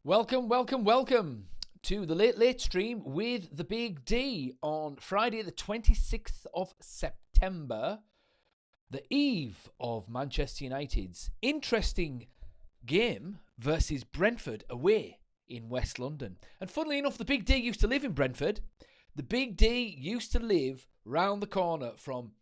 Welcome to the Late Stream with the Big D on Friday the 26th of September, the eve of Manchester United's interesting game versus Brentford away in West London. And funnily enough, the Big D used to live in Brentford. The Big D used to live round the corner from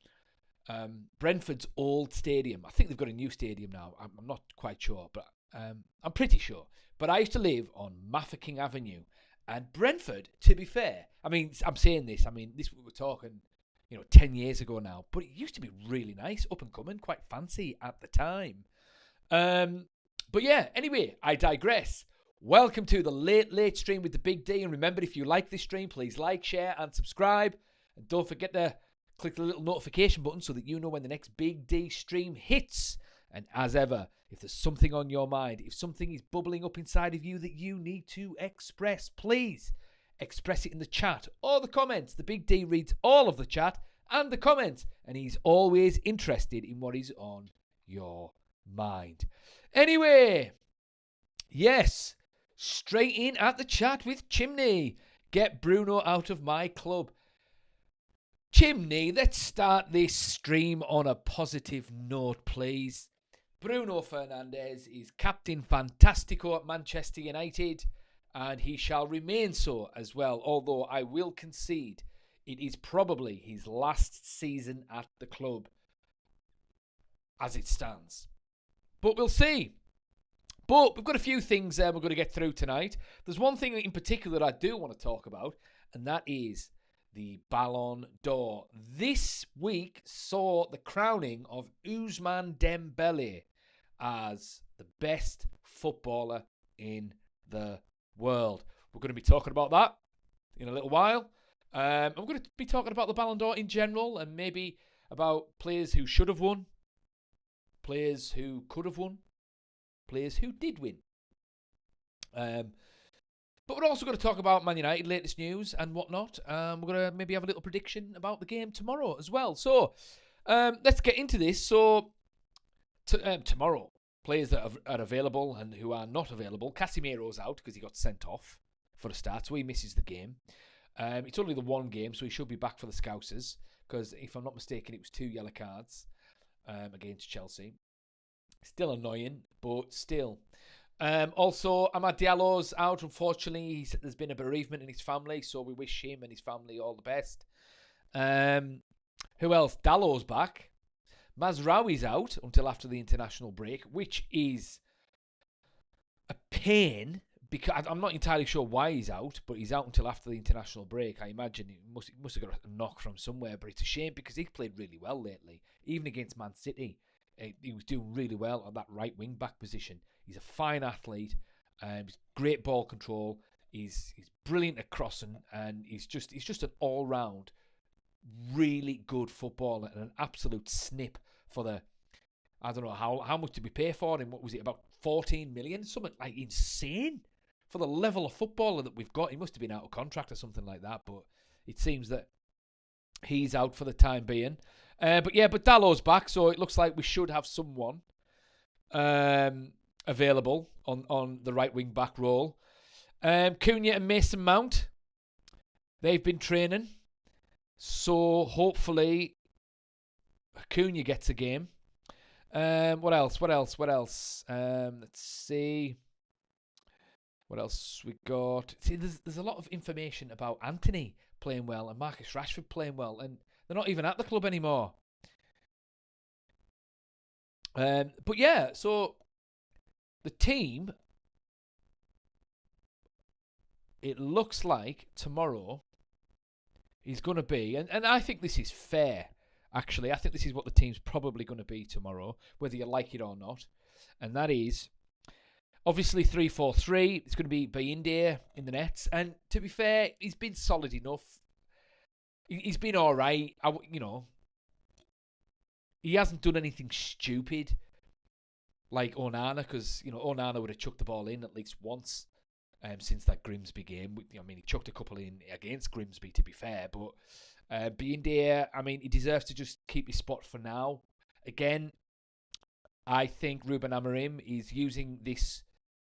Brentford's old stadium. I think they've got a new stadium now. I'm not quite sure, but I'm pretty sure. But I used to live on Mafeking Avenue. And Brentford, to be fair, I'm saying this, this we were talking, 10 years ago now. But it used to be really nice, up and coming, quite fancy at the time. But yeah, anyway, I digress. Welcome to the Late Stream with the Big D. And remember, if you like this stream, please like, share, and subscribe. And don't forget to click the little notification button so that you know when the next Big D stream hits. And as ever, if there's something on your mind, if something is bubbling up inside of you that you need to express, please express it in the chat or the comments. The Big D reads all of the chat and the comments, and he's always interested in what is on your mind. Anyway, yes, straight in at the chat with Chimney. Get Bruno out of my club. Chimney, let's start this stream on a positive note, please. Bruno Fernandes is Captain Fantastico at Manchester United, and he shall remain so as well, although I will concede it is probably his last season at the club as it stands. But we'll see. But we've got a few things we're going to get through tonight. There's one thing in particular that I do want to talk about, and that is the Ballon d'Or. This week saw the crowning of Ousmane Dembélé as the best footballer in the world. We're going to be talking about that in a little while. I'm going to be talking about the Ballon d'Or in general and maybe about players who should have won, players who could have won, players who did win. But we're also going to talk about Man United latest news and whatnot. We're going to maybe have a little prediction about the game tomorrow as well. So let's get into this. So tomorrow, players that are available and who are not available. Casemiro's out because he got sent off for a start, so he misses the game. It's only the one game, so he should be back for the Scousers because if I'm not mistaken, it was 2 yellow cards against Chelsea. Still annoying, but still. Also, Amad Diallo's out. Unfortunately, there's been a bereavement in his family, so we wish him and his family all the best. Who else? Dallow's back. Mazraoui's out until after the international break, which is a pain because I'm not entirely sure why he's out, but he's out until after the international break. I imagine he must have got a knock from somewhere, but it's a shame because he's played really well lately, even against Man City. He was doing really well on that right wing back position. He's a fine athlete. He's great ball control. He's brilliant at crossing, and he's just an all round really good footballer and an absolute snip for the. I don't know how much did we pay for him? What was it, about 14 million? Something like insane for the level of footballer that we've got. He must have been out of contract or something like that, but it seems that he's out for the time being. But Dallow's back, so it looks like we should have someone available on the right wing back role. Cunha and Mason Mount, they've been training, so hopefully Cunha gets a game. What else? Let's see. What else we got? See, there's a lot of information about Anthony playing well and Marcus Rashford playing well, and they're not even at the club anymore. But yeah, so the team, it looks like tomorrow is going to be, and I think this is fair, actually. I think this is what the team's probably going to be tomorrow, whether you like it or not. And that is, obviously, 3-4-3. It's going to be Bayindir in the nets. And to be fair, he's been solid enough. He's been all right. He hasn't done anything stupid like Onana, because Onana would have chucked the ball in at least once since that Grimsby game. He chucked a couple in against Grimsby, to be fair, but Bayindir, he deserves to just keep his spot for now. Again, I think Ruben Amorim is using this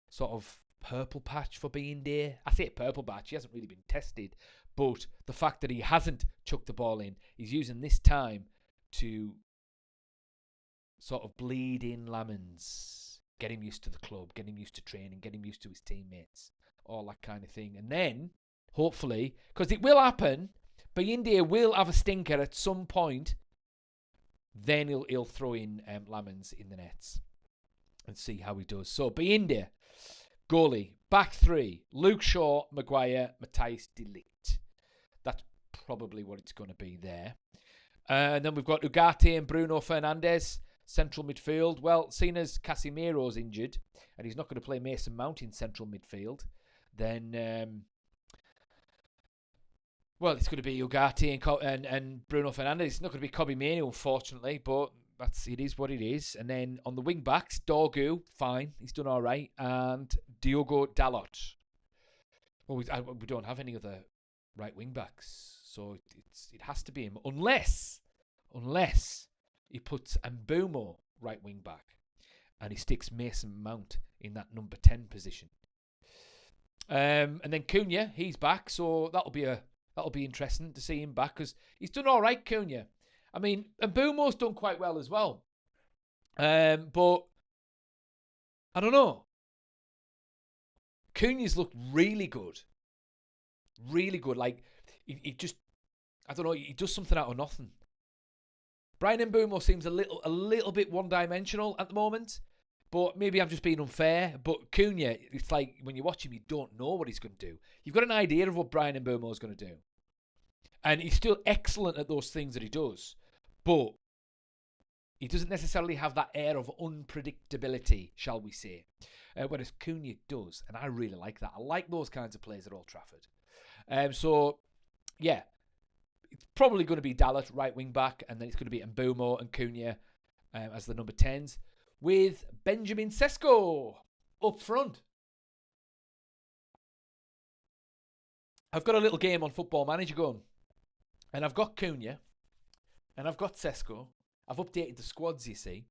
sort of purple patch for being there. I say purple patch, he hasn't really been tested, but the fact that he hasn't chucked the ball in, he's using this time to sort of bleed in Lamens, get him used to the club, get him used to training, get him used to his teammates, all that kind of thing. And then, hopefully, because it will happen, BigD will have a stinker at some point, then he'll throw in Lamens in the nets and see how he does. So, BigD, goalie, back three, Luke Shaw, Maguire, Matthijs de Ligt. That's probably what it's going to be there. And then we've got Ugarte and Bruno Fernandes, central midfield. Well, seeing as Casemiro's injured and he's not going to play Mason Mount in central midfield, then well, it's going to be Ugarte and Bruno Fernandes. It's not going to be Kobbie Mainoo, unfortunately, but it is what it is. And then on the wing backs, Dorgu, fine, he's done all right, and Diogo Dalot. Well, we don't have any other right wing backs, so it has to be him, unless he puts Mbeumo right wing back and he sticks Mason Mount in that number 10 position. And then Cunha, he's back, so that'll be interesting to see him back, because he's done all right, Cunha. I mean, Mbeumo's done quite well as well. But I don't know. Cunha's looked really good. Really good. Like, he just, I don't know, he does something out of nothing. Bryan Mbeumo seems a little bit one-dimensional at the moment, but maybe I'm just being unfair. But Cunha, it's like when you watch him, you don't know what he's going to do. You've got an idea of what Bryan Mbeumo is going to do. And he's still excellent at those things that he does. But he doesn't necessarily have that air of unpredictability, shall we say. Whereas Cunha does. And I really like that. I like those kinds of players at Old Trafford. So, yeah. It's probably going to be Dalot, right wing back. And then it's going to be Mbeumo and Cunha as the number 10s. With Benjamin Sesko up front. I've got a little game on Football Manager going. And I've got Cunha. And I've got Sesko. I've updated the squads, you see.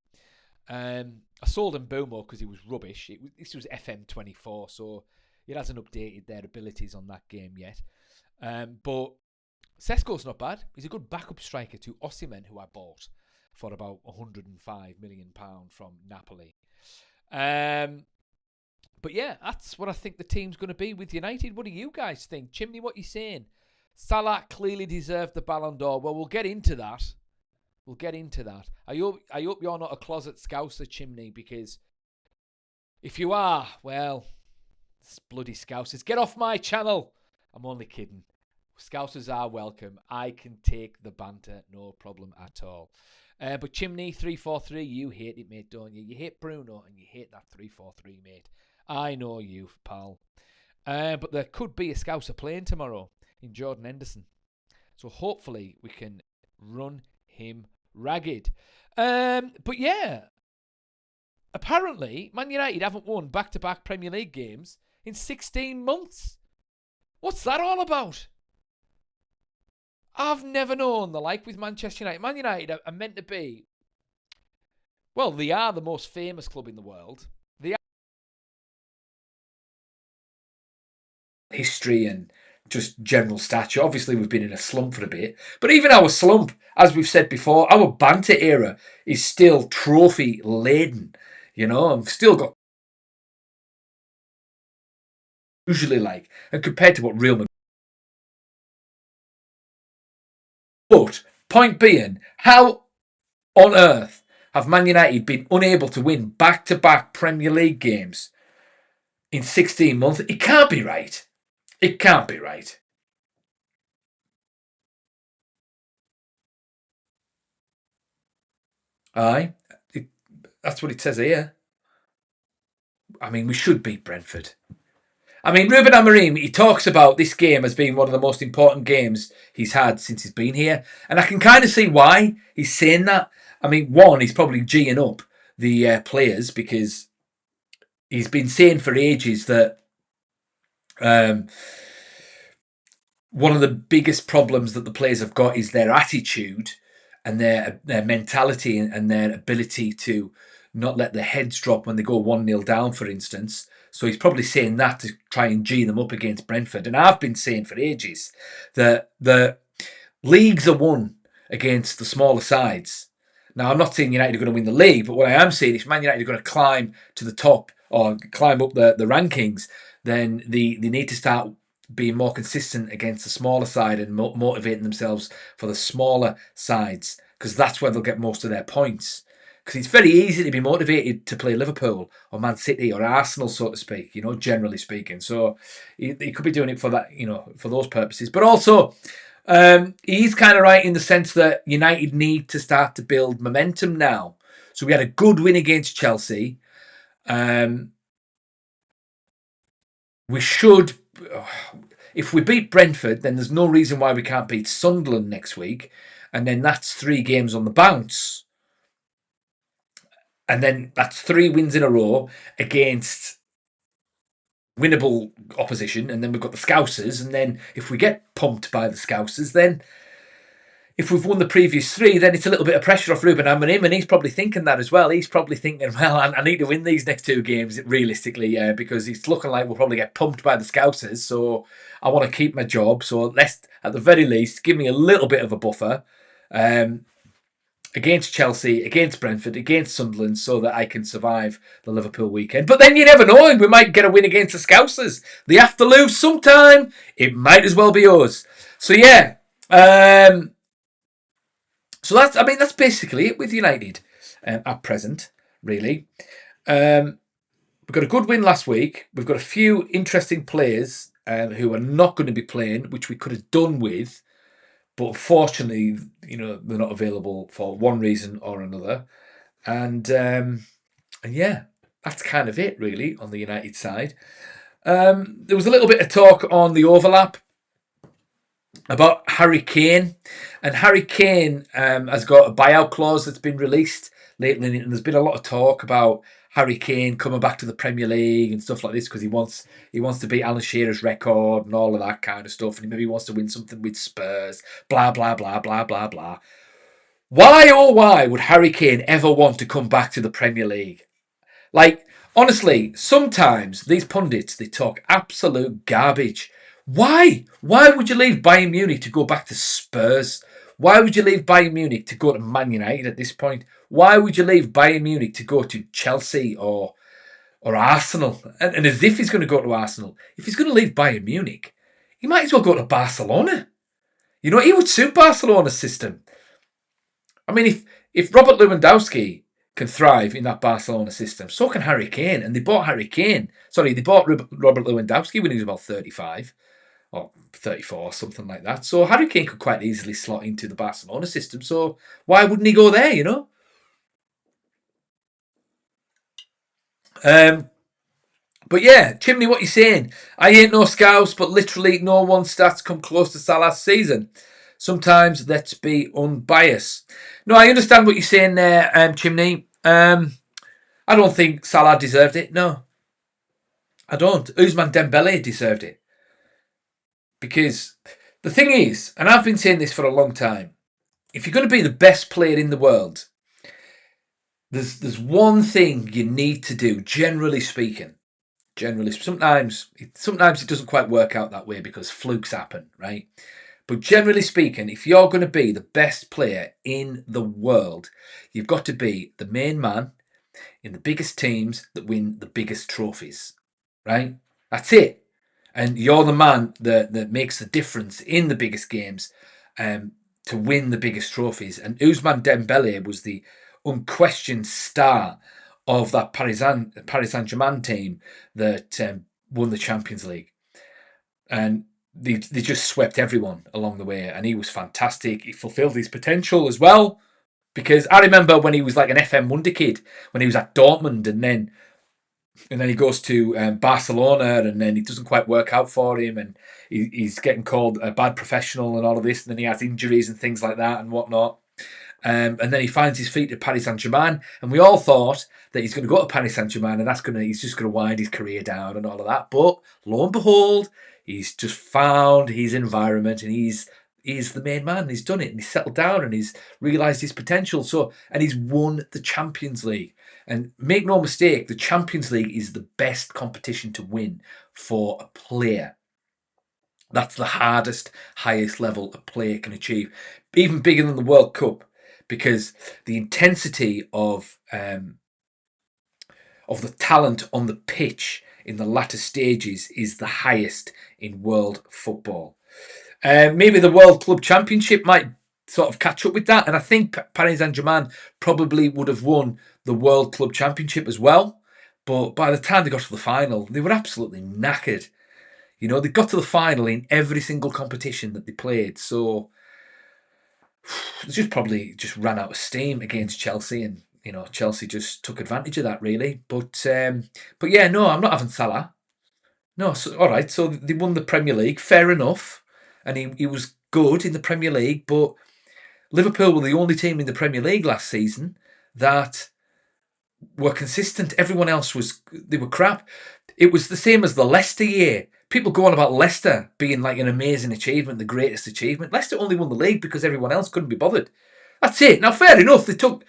I sold Mbeumo because he was rubbish. This was FM24, so it hasn't updated their abilities on that game yet. But Sesko's not bad. He's a good backup striker to Ousmane, who I bought for about £105 million from Napoli. But yeah, that's what I think the team's going to be with United. What do you guys think? Chimney, what are you saying? Salah clearly deserved the Ballon d'Or. Well, we'll get into that. I hope you're not a closet Scouser, Chimney, because if you are, well, it's bloody Scousers. Get off my channel. I'm only kidding. Scousers are welcome. I can take the banter, no problem at all. But Chimney, 3-4-3, you hate it, mate, don't you? You hate Bruno and you hate that 3-4-3, mate. I know you, pal. But there could be a Scouser playing tomorrow in Jordan Henderson. So hopefully we can run him ragged. But yeah, apparently Man United haven't won back-to-back Premier League games in 16 months. What's that all about? I've never known the like with Manchester United. Man United are meant to be, well, they are the most famous club in the world. They are history and just general stature. Obviously, we've been in a slump for a bit. But even our slump, as we've said before, our banter era is still trophy-laden. You know, I've still got usually like, and compared to what Real Madrid. But, point being, how on earth have Man United been unable to win back-to-back Premier League games in 16 months? It can't be right. It can't be right. Aye. That's what it says here. I mean, we should beat Brentford. I mean, Ruben Amorim, he talks about this game as being one of the most important games he's had since he's been here. And I can kind of see why he's saying that. I mean, one, he's probably G'ing up the players, because he's been saying for ages that one of the biggest problems that the players have got is their attitude and their mentality and their ability to not let their heads drop when they go 1-0 down, for instance. So he's probably saying that to try and G them up against Brentford. And I've been saying for ages that the leagues are won against the smaller sides. Now, I'm not saying United are going to win the league, but what I am saying is Man United are going to climb to the top or climb up the rankings, then they need to start being more consistent against the smaller side and motivating themselves for the smaller sides, because that's where they'll get most of their points. Because it's very easy to be motivated to play Liverpool or Man City or Arsenal, so to speak, generally speaking. So he could be doing it for that, for those purposes. But also, he's kind of right in the sense that United need to start to build momentum now. So we had a good win against Chelsea. We should, if we beat Brentford, then there's no reason why we can't beat Sunderland next week. And then that's 3 games on the bounce. And then that's 3 wins in a row against winnable opposition. And then we've got the Scousers. And then if we get pumped by the Scousers, then if we've won the previous 3, then it's a little bit of pressure off Ruben Amorim, and he's probably thinking that as well. He's probably thinking, well, I need to win these next 2 games realistically, because it's looking like we'll probably get pumped by the Scousers, so I want to keep my job. So let's, at the very least, give me a little bit of a buffer against Chelsea, against Brentford, against Sunderland, so that I can survive the Liverpool weekend. But then you never know, we might get a win against the Scousers. They have to lose sometime. It might as well be us. So yeah, so that's basically it with United at present, really. We've got a good win last week. We've got a few interesting players who are not going to be playing, which we could have done with, but unfortunately, they're not available for one reason or another. And yeah, that's kind of it, really, on the United side. There was a little bit of talk on the overlap about Harry Kane, and Harry Kane has got a buyout clause that's been released lately, and there's been a lot of talk about Harry Kane coming back to the Premier League and stuff like this because he wants to beat Alan Shearer's record and all of that kind of stuff, and he maybe wants to win something with Spurs, blah blah blah blah blah blah. Why, oh why would Harry Kane ever want to come back to the Premier League? Like, honestly, sometimes these pundits, they talk absolute garbage. Why? Why would you leave Bayern Munich to go back to Spurs? Why would you leave Bayern Munich to go to Man United at this point? Why would you leave Bayern Munich to go to Chelsea or Arsenal? And as if he's going to go to Arsenal. If he's going to leave Bayern Munich, he might as well go to Barcelona. He would suit Barcelona's system. I mean, if Robert Lewandowski can thrive in that Barcelona system, so can Harry Kane. And they bought Robert Lewandowski when he was about 35 or 34, something like that. So Harry Kane could quite easily slot into the Barcelona system. So why wouldn't he go there, But yeah, Chimney, what you saying? I ain't no scouse, but literally no one stats come close to Salah's season. Sometimes let's be unbiased. No, I understand what you're saying there, Chimney. I don't think Salah deserved it. No, I don't. Ousmane Dembélé deserved it. Because the thing is, and I've been saying this for a long time, if you're going to be the best player in the world, there's one thing you need to do, generally speaking. Sometimes it doesn't quite work out that way because flukes happen, right? But generally speaking, if you're going to be the best player in the world, you've got to be the main man in the biggest teams that win the biggest trophies, right? That's it. And you're the man that makes the difference in the biggest games to win the biggest trophies. And Ousmane Dembélé was the unquestioned star of that Paris Saint-Germain team that won the Champions League. And they just swept everyone along the way. And he was fantastic. He fulfilled his potential as well. Because I remember when he was like an FM wonder kid, when he was at Dortmund, and then he goes to Barcelona, and then it doesn't quite work out for him, and he's getting called a bad professional and all of this, and then he has injuries and things like that and whatnot. And then he finds his feet at Paris Saint-Germain, and we all thought that he's going to go to Paris Saint-Germain, and he's just going to wind his career down and all of that. But lo and behold, he's just found his environment, and he's the main man. He's done it, and he's settled down, and he's realised his potential. And he's won the Champions League. And make no mistake, the Champions League is the best competition to win for a player. That's the hardest, highest level a player can achieve, even bigger than the World Cup, because the intensity of the talent on the pitch in the latter stages is the highest in world football. Maybe the World Club Championship might sort of catch up with that, and I think Paris Saint-Germain probably would have won the World Club Championship as well. But by the time they got to the final, they were absolutely knackered. You know, they got to the final in every single competition that they played. So they just probably just ran out of steam against Chelsea, and you know, Chelsea just took advantage of that really. But yeah, no, I'm not having Salah. No, so, all right. So they won the Premier League, fair enough, and he was good in the Premier League. But Liverpool were the only team in the Premier League last season that were consistent. Everyone else they were crap. It was the same as the Leicester year. People go on about Leicester being like an amazing achievement, the greatest achievement. Leicester only won the league because everyone else couldn't be bothered. That's it. Now, fair enough. They took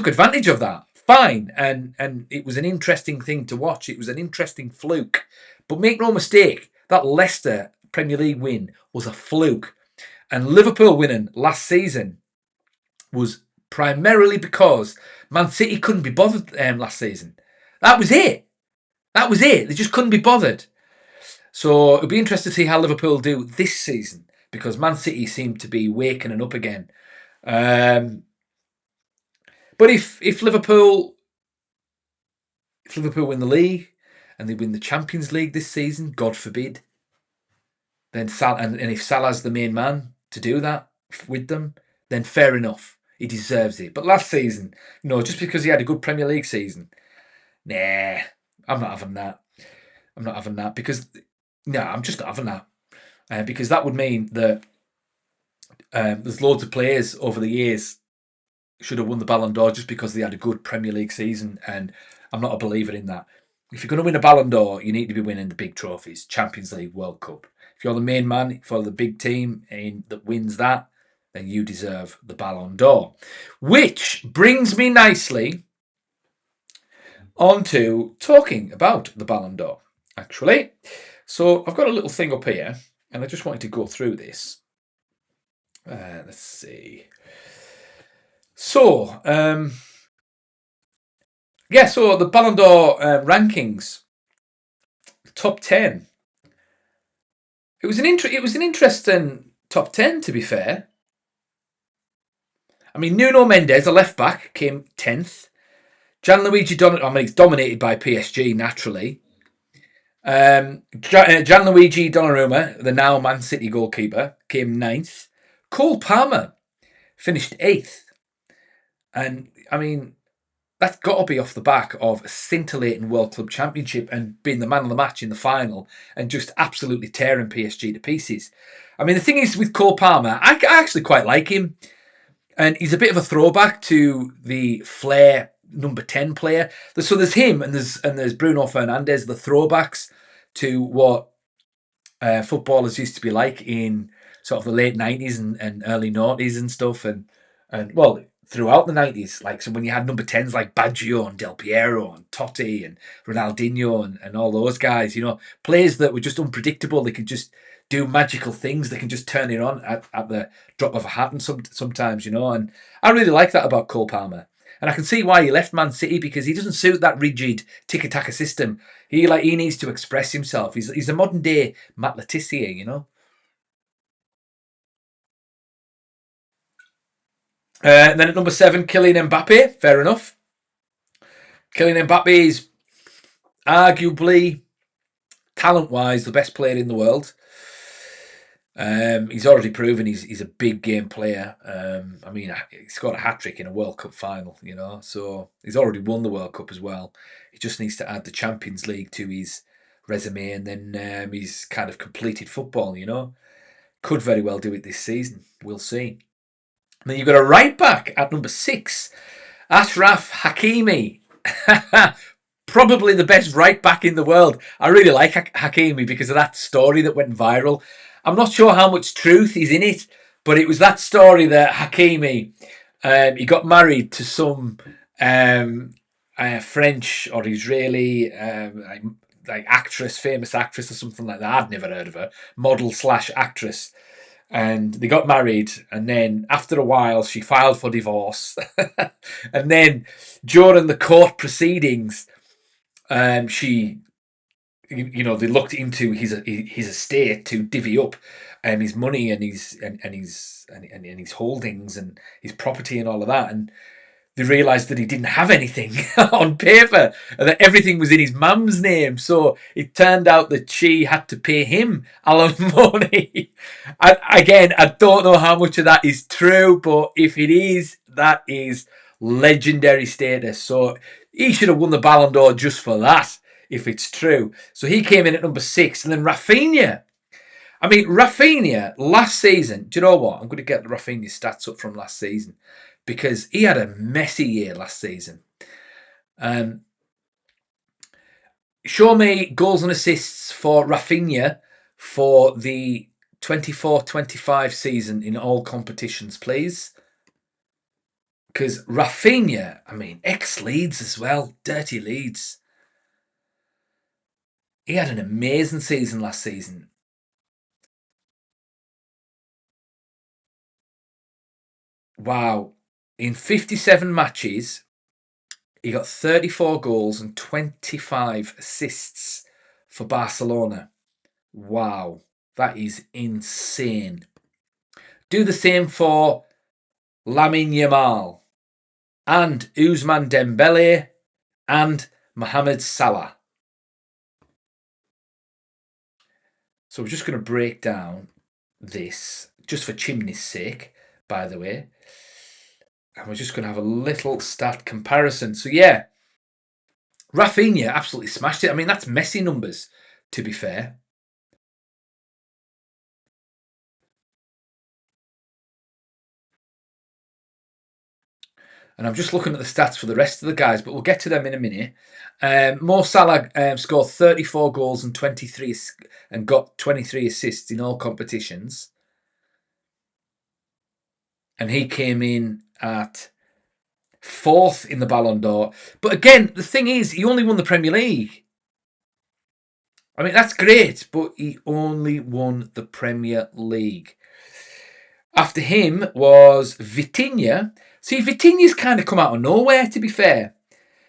advantage of that. Fine, and it was an interesting thing to watch. It was an interesting fluke. But make no mistake, that Leicester Premier League win was a fluke. And Liverpool winning last season was primarily because Man City couldn't be bothered last season. That was it. That was it. They just couldn't be bothered. So it'll be interesting to see how Liverpool do this season, because Man City seem to be waking up again. But if Liverpool win the league and they win the Champions League this season, God forbid, then and if Salah's the main man to do that with them, then fair enough. He deserves it. But last season, no, just because he had a good Premier League season, nah, I'm not having that. I'm not having that because, no, I'm just not having that. Because that would mean that there's loads of players over the years should have won the Ballon d'Or just because they had a good Premier League season, and I'm not a believer in that. If you're going to win a Ballon d'Or, you need to be winning the big trophies, Champions League, World Cup. If you're the main man for the big team that wins that, then you deserve the Ballon d'Or. Which brings me nicely onto talking about the Ballon d'Or, actually. So I've got a little thing up here, and I just wanted to go through this. Let's see. So, so the Ballon d'Or rankings, top 10. It was an interesting top 10, to be fair. I mean, Nuno Mendes, the left back, came 10th. Gianluigi Donnarumma, I mean, it's dominated by PSG naturally. Gianluigi Donnarumma, the now Man City goalkeeper, came 9th. Cole Palmer finished 8th. And, I mean, that's got to be off the back of a scintillating World Club Championship and being the man of the match in the final and just absolutely tearing PSG to pieces. I mean, the thing is with Cole Palmer, I actually quite like him. And he's a bit of a throwback to the Flair number 10 player. So there's him and there's Bruno Fernandes, the throwbacks to what footballers used to be like in sort of the late 90s and early 90s and stuff. And well, throughout the 90s, like, so when you had number 10s like Baggio and Del Piero and Totti and Ronaldinho and all those guys, you know, players that were just unpredictable. They could just do magical things. They can just turn it on at the drop of a hat, and sometimes, you know. And I really like that about Cole Palmer. And I can see why he left Man City, because he doesn't suit that rigid tiki-taka system. He needs to express himself. He's a modern day Matt Letizia, you know. And then at number 7, Kylian Mbappe. Fair enough. Kylian Mbappe is arguably, talent-wise, the best player in the world. He's already proven he's a big game player. I mean, he's got a hat-trick in a World Cup final, you know, so he's already won the World Cup as well. He just needs to add the Champions League to his resume, and then he's kind of completed football, you know. Could very well do it this season. We'll see. And then you've got a right-back at number 6, Achraf Hakimi. Probably the best right-back in the world. I really like Hakimi because of that story that went viral. I'm not sure how much truth is in it, but it was that story that Hakimi, he got married to some French or Israeli like actress, famous actress or something like that. I'd never heard of her. Model slash actress. And they got married, and then after a while she filed for divorce. And then during the court proceedings, she, they looked into his estate to divvy up his money and his holdings and his property and all of that. And they realised that he didn't have anything on paper and that everything was in his mum's name. So it turned out that she had to pay him alimony. Again, I don't know how much of that is true, but if it is, that is legendary status. So he should have won the Ballon d'Or just for that, if it's true. So he came in at number 6. And then Rafinha. I mean, Rafinha last season, do you know what? I'm going to get the Rafinha stats up from last season because he had a messy year last season. Show me goals and assists for Rafinha for the 24-25 season in all competitions, please. Because Rafinha, I mean, ex-Leeds as well, dirty Leeds. He had an amazing season last season. Wow. In 57 matches, he got 34 goals and 25 assists for Barcelona. Wow. That is insane. Do the same for Lamine Yamal and Ousmane Dembélé and Mohamed Salah. So we're just going to break down this, just for chimney's sake, by the way. And we're just going to have a little stat comparison. So yeah, Rafinha absolutely smashed it. I mean, that's Messi numbers, to be fair. And I'm just looking at the stats for the rest of the guys, but we'll get to them in a minute. Mo Salah scored 34 goals and 23 and got 23 assists in all competitions. And he came in at 4th in the Ballon d'Or. But again, the thing is, he only won the Premier League. I mean, that's great, but he only won the Premier League. After him was Vitinha. See, Vitinha's kind of come out of nowhere, to be fair.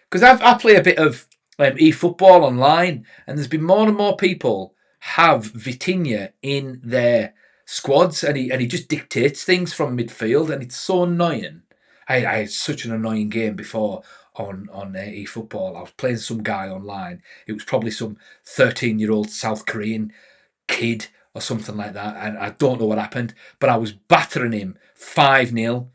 Because I play a bit of eFootball online, and there's been more and more people have Vitinha in their squads, and he just dictates things from midfield, and it's so annoying. I had such an annoying game before on eFootball. I was playing some guy online. It was probably some 13-year-old South Korean kid or something like that, and I don't know what happened, but I was battering him 5-0.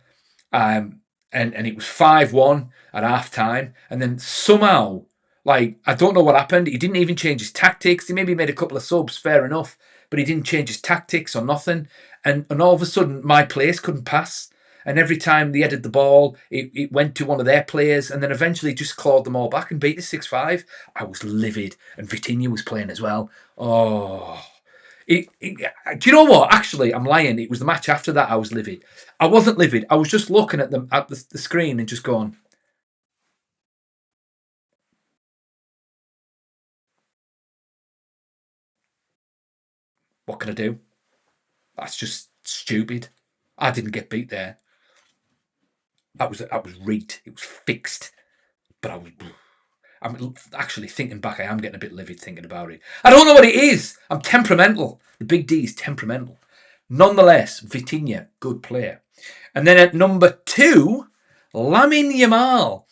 And it was 5-1 at half time. And then somehow, like, I don't know what happened. He didn't even change his tactics. He maybe made a couple of subs, fair enough, but he didn't change his tactics or nothing. And all of a sudden, my players couldn't pass. And every time they headed the ball, it went to one of their players, and then eventually just clawed them all back and beat us 6-5. I was livid. And Vitinha was playing as well. Oh. Do you know what? Actually, I'm lying. It was the match after that I was livid. I wasn't livid. I was just looking at them at the screen and just going, "What can I do? That's just stupid. I didn't get beat there. That was rigged. It was fixed." But I'm actually thinking back. I am getting a bit livid thinking about it. I don't know what it is. I'm temperamental. The Big D is temperamental. Nonetheless, Vitinha, good player. And then at number 2, Lamine Yamal.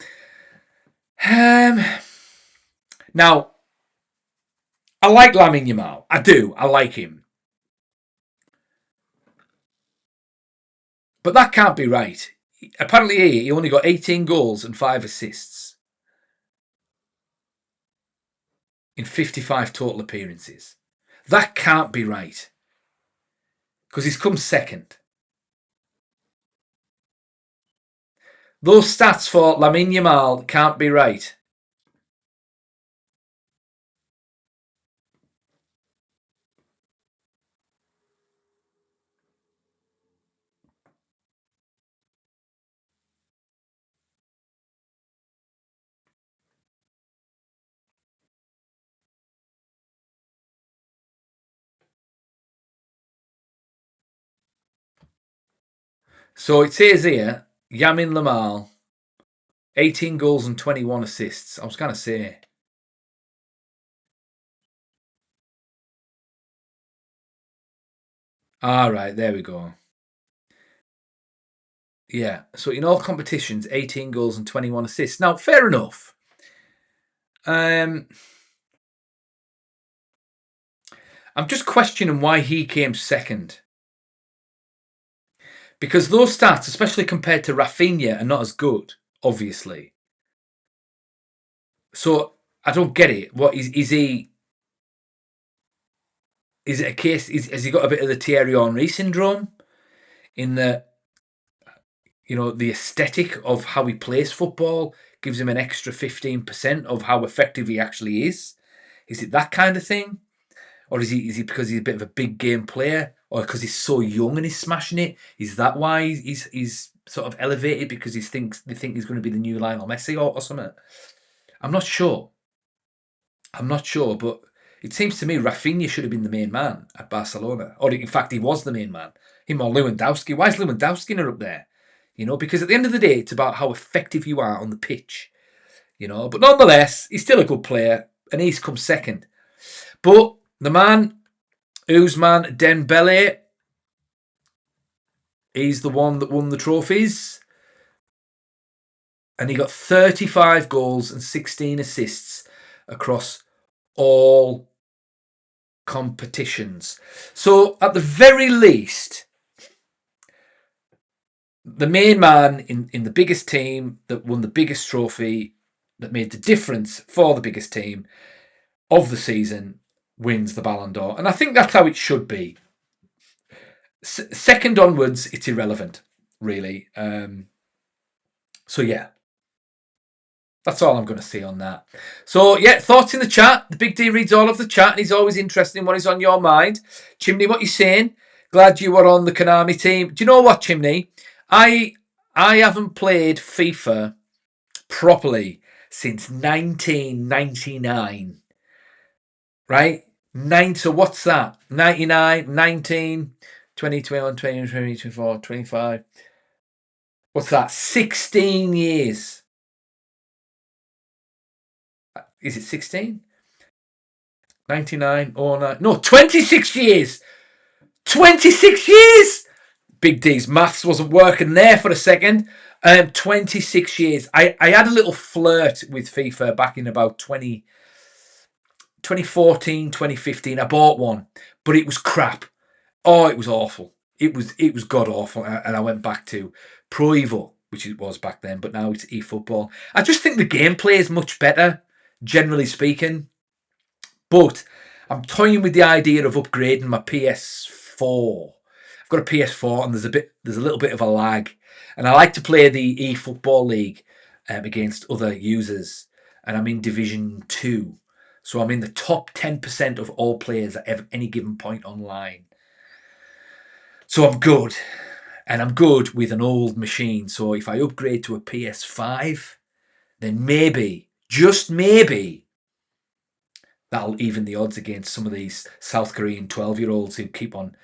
Now, I like Lamine Yamal. I do. I like him. But that can't be right. Apparently, he only got 18 goals and 5 assists in 55 total appearances. That can't be right. Because he's come second. Those stats for Lamine Yamal can't be right. So it says here, Yamin Lamal, 18 goals and 21 assists. I was going to say. All right, there we go. Yeah, so in all competitions, 18 goals and 21 assists. Now, fair enough. I'm just questioning why he came second. Because those stats, especially compared to Rafinha, are not as good, obviously. So I don't get it. What is he? Is it a case? Has he got a bit of the Thierry Henry syndrome in the, the aesthetic of how he plays football gives him an extra 15% of how effective he actually is? Is it that kind of thing? Or is he because he's a bit of a big game player? Or because he's so young and he's smashing it? Is that why he's sort of elevated because they think he's going to be the new Lionel Messi or something? I'm not sure. But it seems to me Rafinha should have been the main man at Barcelona. Or in fact, he was the main man. Him or Lewandowski. Why is Lewandowski not up there? Because at the end of the day, it's about how effective you are on the pitch. But nonetheless, he's still a good player and he's come second. But the man, Ousmane Dembélé, he's the one that won the trophies. And he got 35 goals and 16 assists across all competitions. So at the very least, the main man in the biggest team that won the biggest trophy, that made the difference for the biggest team of the season, wins the Ballon d'Or. And I think that's how it should be. Second onwards, it's irrelevant, really. So yeah, that's all I'm going to say on that. So yeah, thoughts in the chat. The Big D reads all of the chat and he's always interested in what is on your mind. Chimney, what you saying? Glad you were on the Konami team. Do you know what, Chimney? I haven't played FIFA properly since 1999. Right? So what's that? 99, 19, 20, 21, 20, 24, 25. What's that? 16 years. Is it 16? 99 or 9? No, 26 years. 26 years. Big D's maths wasn't working there for a second. 26 years. I had a little flirt with FIFA back in about 2014, 2015. I bought one, but it was crap. Oh, it was awful. It was god awful. And I went back to Pro Evo, which it was back then, but now it's eFootball. I just think the gameplay is much better, generally speaking. But I'm toying with the idea of upgrading my PS4. I've got a PS4 and there's a little bit of a lag. And I like to play the eFootball League against other users. And I'm in Division 2. So I'm in the top 10% of all players at any given point online. So I'm good. And I'm good with an old machine. So if I upgrade to a PS5, then maybe, just maybe, that'll even the odds against some of these South Korean 12-year-olds who keep on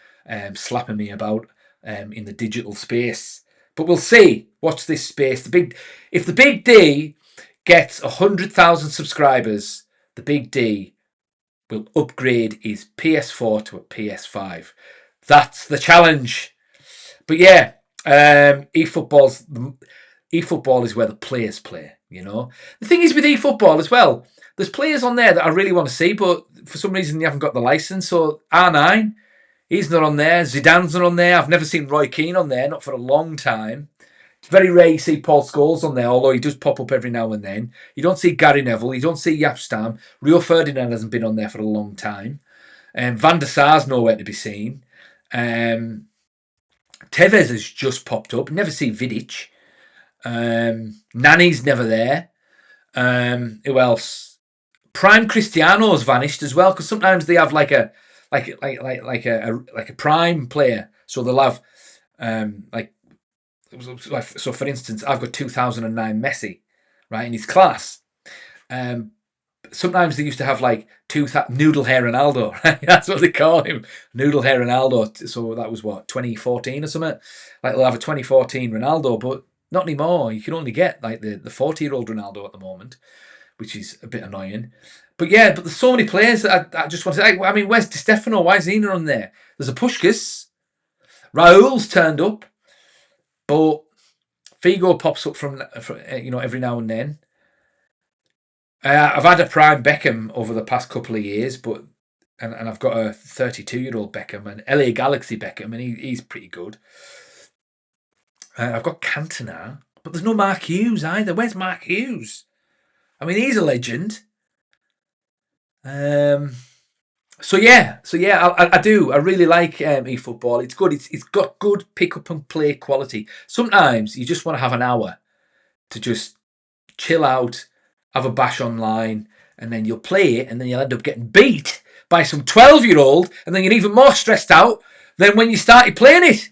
slapping me about in the digital space. But we'll see. Watch this space. If the Big D gets 100,000 subscribers, the Big D will upgrade his PS4 to a PS5. That's the challenge. But yeah, eFootball is where the players play. The thing is with eFootball as well, there's players on there that I really want to see, but for some reason you haven't got the license. So R9, he's not on there. Zidane's not on there. I've never seen Roy Keane on there, not for a long time. It's very rare you see Paul Scholes on there, although he does pop up every now and then. You don't see Gary Neville. You don't see Jaap Stam. Rio Ferdinand hasn't been on there for a long time. Van der Sar's nowhere to be seen. Tevez has just popped up. Never see Vidic. Nani's never there. Who else? Prime Cristiano's vanished as well, because sometimes they have like a prime player, so they'll have so for instance, I've got 2009 Messi, right, in his class. sometimes they used to have like noodle hair Ronaldo, right? That's what they call him, noodle hair Ronaldo. So that was what, 2014 or something. Like they'll have a 2014 Ronaldo, but not anymore. You can only get like the 40-year-old Ronaldo at the moment, which is a bit annoying. But yeah, but there's so many players that I just want to say. I mean, where's Di Stefano? Why is he not on there? There's a Puskás. Raul's turned up, but Figo pops up from every now and then. I've had a prime Beckham over the past couple of years, but and I've got a 32-year-old Beckham and LA Galaxy Beckham, and he's pretty good. I've got Cantona, but there's no Mark Hughes either. Where's Mark Hughes? I mean, he's a legend. So yeah, I do. I really like eFootball. It's good. It's got good pick up and play quality. Sometimes you just want to have an hour to just chill out, have a bash online, and then you'll play it, and then you'll end up getting beat by some 12-year-old, and then you're even more stressed out than when you started playing it.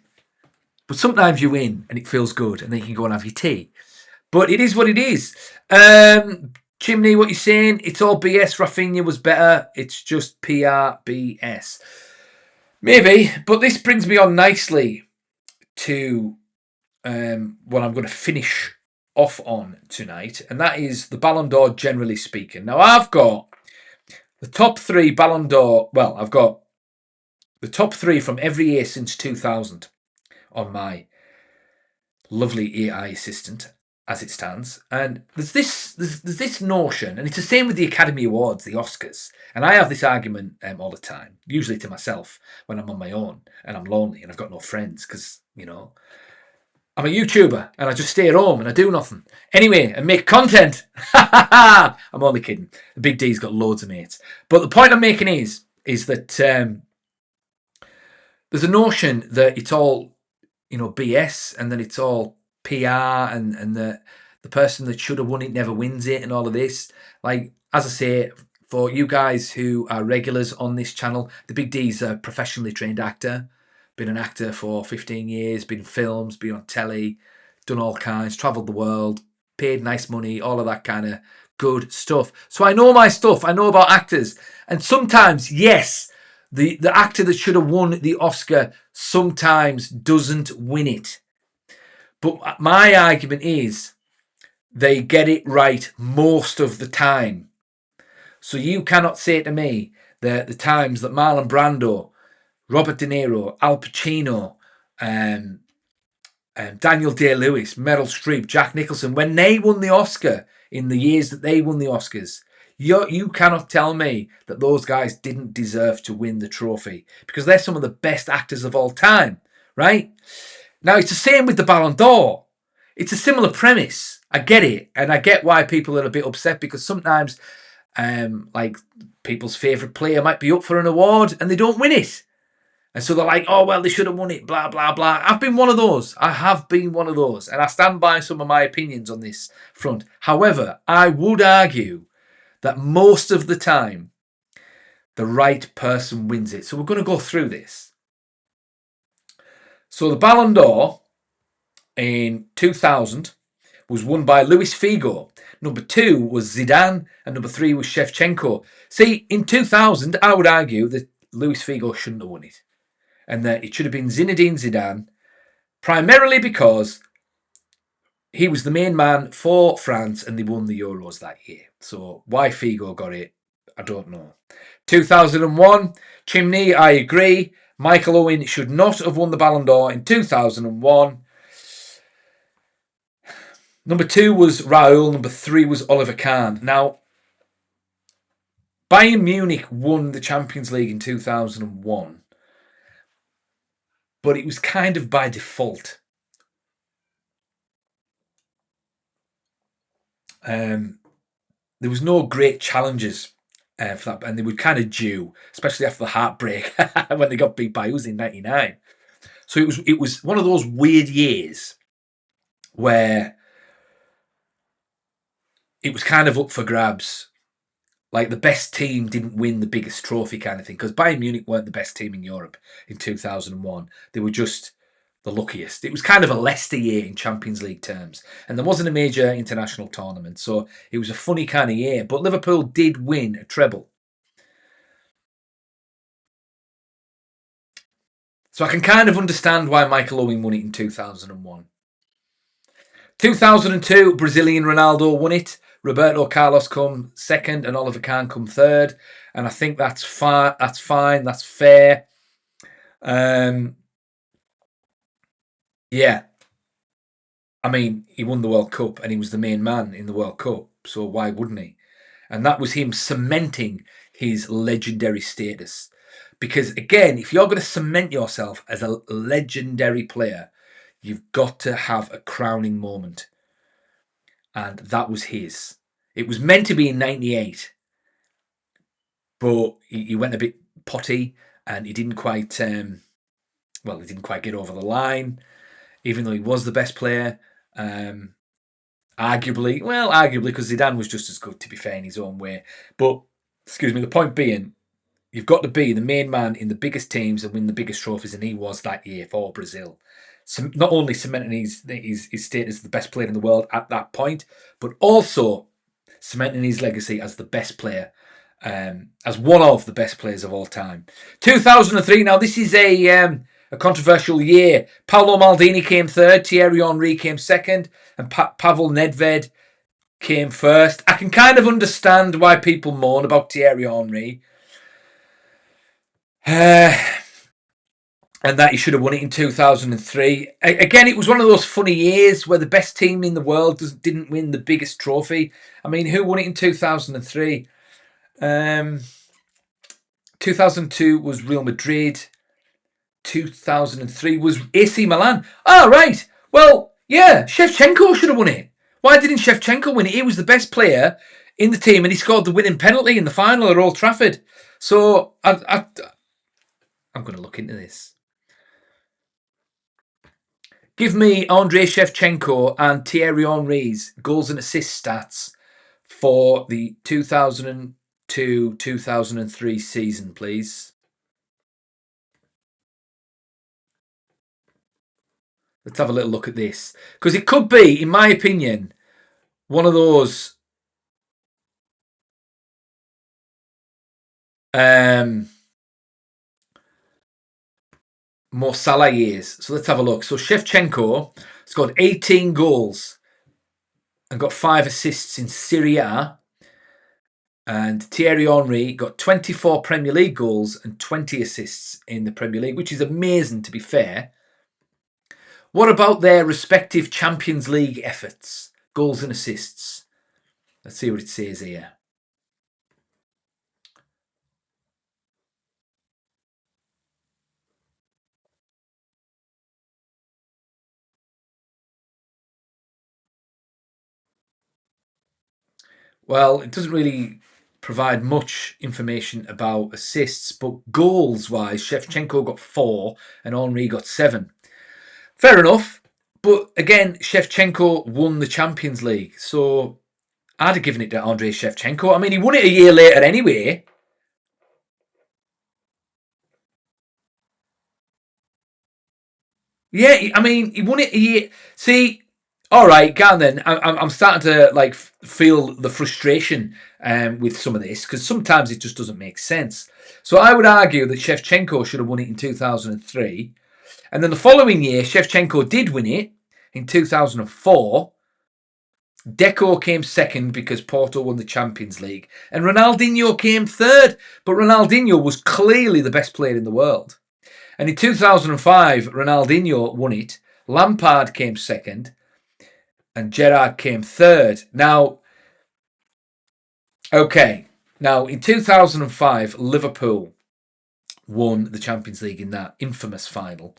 But sometimes you win, and it feels good, and then you can go and have your tea. But it is what it is. Chimney, what you're saying? It's all BS. Rafinha was better. It's just PRBS. Maybe, but this brings me on nicely to what I'm going to finish off on tonight, and that is the Ballon d'Or, generally speaking. Now, I've got the top 3 Ballon d'Or. Well, I've got the top 3 from every year since 2000 on my lovely AI assistant, as it stands. And there's this notion, and it's the same with the Academy Awards, the Oscars. And I have this argument all the time, usually to myself when I'm on my own and I'm lonely and I've got no friends because, I'm a YouTuber and I just stay at home and I do nothing. Anyway, and make content. I'm only kidding. The Big D's got loads of mates. But the point I'm making is that there's a notion that it's all, BS, and that it's all PR, and the person that should have won it never wins it, and all of this. Like, as I say, for you guys who are regulars on this channel, the Big D's a professionally trained actor. Been an actor for 15 years, been in films, been on telly, done all kinds, travelled the world, paid nice money, all of that kind of good stuff. So I know my stuff. I know about actors. And sometimes, yes, the actor that should have won the Oscar sometimes doesn't win it. But my argument is they get it right most of the time. So you cannot say to me that the times that Marlon Brando, Robert De Niro, Al Pacino, Daniel Day-Lewis, Meryl Streep, Jack Nicholson, when they won the Oscar in the years that they won the Oscars, you cannot tell me that those guys didn't deserve to win the trophy, because they're some of the best actors of all time, right? Now, it's the same with the Ballon d'Or. It's a similar premise. I get it, and I get why people are a bit upset, because sometimes like people's favourite player might be up for an award and they don't win it. And so they're like, oh, well, they should have won it, blah, blah, blah. I've been one of those. I have been one of those. And I stand by some of my opinions on this front. However, I would argue that most of the time, the right person wins it. So we're going to go through this. So the Ballon d'Or in 2000 was won by Luis Figo. Number 2 was Zidane, and number 3 was Shevchenko. See, in 2000, I would argue that Luis Figo shouldn't have won it, and that it should have been Zinedine Zidane, primarily because he was the main man for France and they won the Euros that year. So why Figo got it, I don't know. 2001, Chimney, I agree. Michael Owen should not have won the Ballon d'Or in 2001. Number 2 was Raul. Number 3 was Oliver Kahn. Now, Bayern Munich won the Champions League in 2001. But it was kind of by default. There was no great challenges for that, and they were kind of due, especially after the heartbreak when they got beat by Us in '99. So it was one of those weird years where it was kind of up for grabs. Like, the best team didn't win the biggest trophy kind of thing, because Bayern Munich weren't the best team in Europe in 2001. They were just the luckiest. It was kind of a Leicester year in Champions League terms, and there wasn't a major international tournament, so it was a funny kind of year. But Liverpool did win a treble. So I can kind of understand why Michael Owen won it in 2001. 2002, Brazilian Ronaldo won it. Roberto Carlos come second and Oliver Kahn come third. And I think that's fine. That's fine. That's fair. Yeah. I mean, he won the World Cup and he was the main man in the World Cup. So why wouldn't he? And that was him cementing his legendary status. Because again, if you're going to cement yourself as a legendary player, you've got to have a crowning moment. And that was his. It was meant to be in 98, but he went a bit potty and he didn't quite, he didn't quite get over the line, even though he was the best player. Arguably, because Zidane was just as good, to be fair, in his own way. But, the point being, you've got to be the main man in the biggest teams and win the biggest trophies, and he was that year for Brazil. So not only cementing his status as the best player in the world at that point, but also cementing his legacy as the best player, as one of the best players of all time. 2003, now this is a controversial year. Paolo Maldini came third, Thierry Henry came second, and Pavel Nedved came first. I can kind of understand why people moan about Thierry Henry. And that he should have won it in 2003. Again, it was one of those funny years where the best team in the world didn't win the biggest trophy. I mean, who won it in 2003? 2002 was Real Madrid. 2003 was AC Milan. Oh, right. Well, yeah, Shevchenko should have won it. Why didn't Shevchenko win it? He was the best player in the team and he scored the winning penalty in the final at Old Trafford. So I'm going to look into this. Give me Andrei Shevchenko and Thierry Henry's goals and assist stats for the 2002-2003 season, please. Let's have a little look at this. Because it could be, in my opinion, one of those more Salah years. So let's have a look. So Shevchenko scored 18 goals and got 5 assists in Serie A. And Thierry Henry got 24 Premier League goals and 20 assists in the Premier League, which is amazing, to be fair. What about their respective Champions League efforts? Goals and assists. Let's see what it says here. Well, it doesn't really provide much information about assists, but goals-wise, Shevchenko got 4 and Henry got 7. Fair enough, but again, Shevchenko won the Champions League, so I'd have given it to Andrei Shevchenko. I mean, he won it a year later anyway. Yeah, I mean, he won it a year. See, all right, go on then. I'm starting to feel the frustration with some of this because sometimes it just doesn't make sense. So I would argue that Shevchenko should have won it in 2003, and then the following year Shevchenko did win it in 2004. Deco came second because Porto won the Champions League, and Ronaldinho came third. But Ronaldinho was clearly the best player in the world. And in 2005, Ronaldinho won it. Lampard came second. And Gerrard came third. Now, in 2005, Liverpool won the Champions League in that infamous final.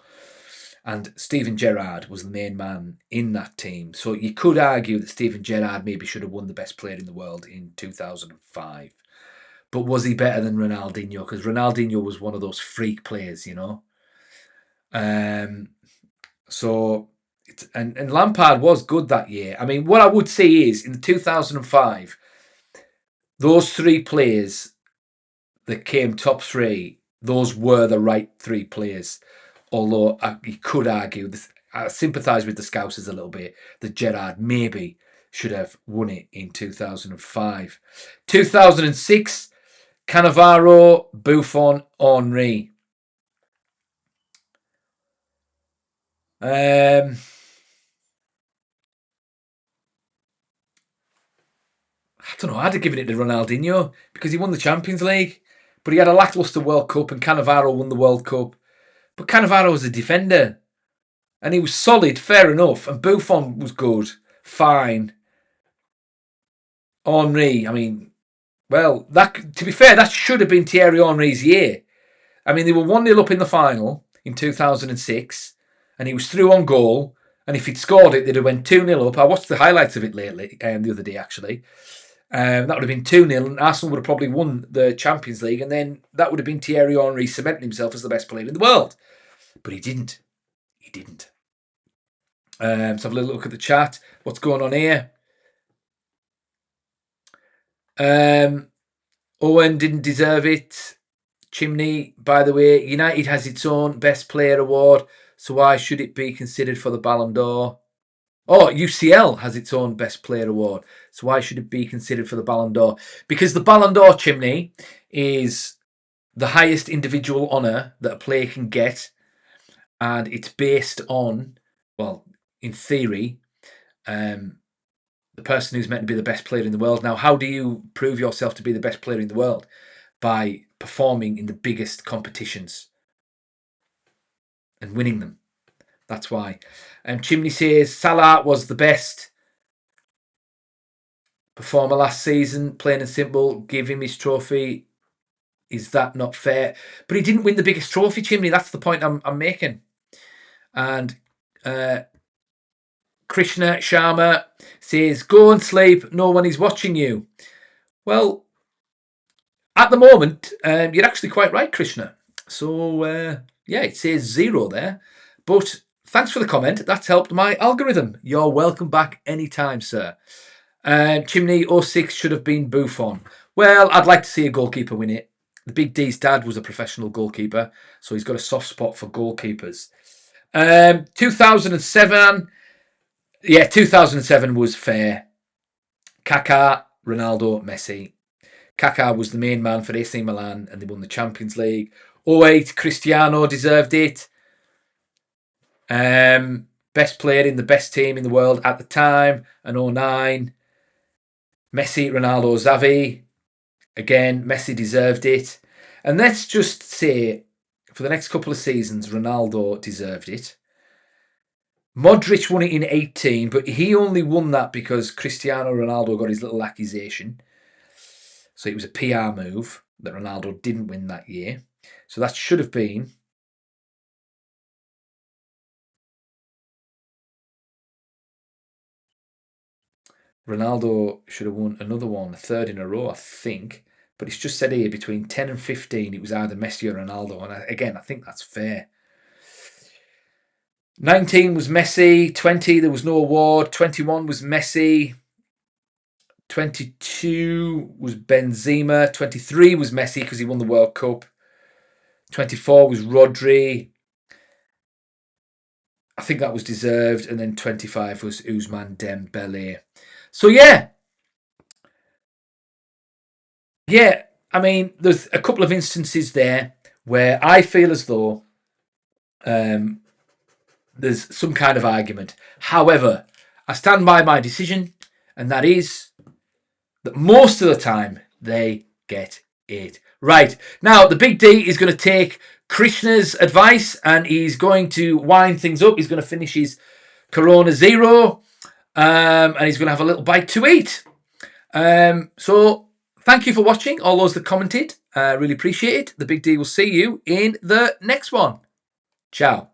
And Steven Gerrard was the main man in that team. So you could argue that Steven Gerrard maybe should have won the best player in the world in 2005. But was he better than Ronaldinho? Because Ronaldinho was one of those freak players, you know. And Lampard was good that year. I mean, what I would say is in 2005, those 3 players that came top 3, those were the right 3 players. although you could argue, I sympathise with the Scousers a little bit, that Gerrard maybe should have won it in 2005. 2006, Cannavaro, Buffon, Henry. I don't know, I'd have given it to Ronaldinho because he won the Champions League, but he had a lacklustre World Cup and Cannavaro won the World Cup. But Cannavaro was a defender and he was solid, fair enough, and Buffon was good, fine. Henry, I mean, well, that to be fair, that should have been Thierry Henry's year. I mean, they were 1-0 up in the final in 2006 and he was through on goal. And if he'd scored it, they'd have went 2-0 up. I watched the highlights of it lately, the other day, actually. That would have been 2-0 and Arsenal would have probably won the Champions League. And then that would have been Thierry Henry cementing himself as the best player in the world. But he didn't. He didn't. Let's have a little look at the chat. What's going on here? Owen didn't deserve it. Chimney, by the way, United has its own Best Player award, so why should it be considered for the Ballon d'Or? Oh, UCL has its own Best Player award, so why should it be considered for the Ballon d'Or? Because the Ballon d'Or, Chimney, is the highest individual honour that a player can get, and it's based on, well, in theory, the person who's meant to be the best player in the world. Now, how do you prove yourself to be the best player in the world? By performing in the biggest competitions and winning them. That's why. Chimney says Salah was the best performer last season, plain and simple. Give him his trophy. Is that not fair? But he didn't win the biggest trophy, Chimney. That's the point I'm making. And Krishna Sharma says, go and sleep. No one is watching you. Well, at the moment, you're actually quite right, Krishna. So, yeah, it says 0 there. But thanks for the comment. That's helped my algorithm. You're welcome back anytime, sir. Chimney 06 should have been Buffon. Well, I'd like to see a goalkeeper win it. The Big D's dad was a professional goalkeeper, so he's got a soft spot for goalkeepers. 2007. Yeah, 2007 was fair. Kaká, Ronaldo, Messi. Kaká was the main man for AC Milan and they won the Champions League. 2008, Cristiano deserved it. Best player in the best team in the world at the time. And 2009, Messi, Ronaldo, Xavi. Again, Messi deserved it. And let's just say, for the next couple of seasons, Ronaldo deserved it. Modric won it in 18, but he only won that because Cristiano Ronaldo got his little accusation. So it was a PR move that Ronaldo didn't win that year. So that should have been Ronaldo should have won another one, a third in a row, I think. But it's just said here between 10 and 15, it was either Messi or Ronaldo. And again, I think that's fair. 19 was Messi. 20, there was no award. 21 was Messi. 22 was Benzema. 23 was Messi because he won the World Cup. 24 was Rodri. I think that was deserved. And then 25 was Ousmane Dembélé. So, yeah. Yeah, I mean, there's a couple of instances there where I feel as though there's some kind of argument. However, I stand by my decision, and that is that most of the time they get it right. Now, the Big D is going to take Krishna's advice and he's going to wind things up. He's going to finish his Corona Zero and he's going to have a little bite to eat. So thank you for watching, all those that commented. Really appreciate it. The Big D will see you in the next one. Ciao.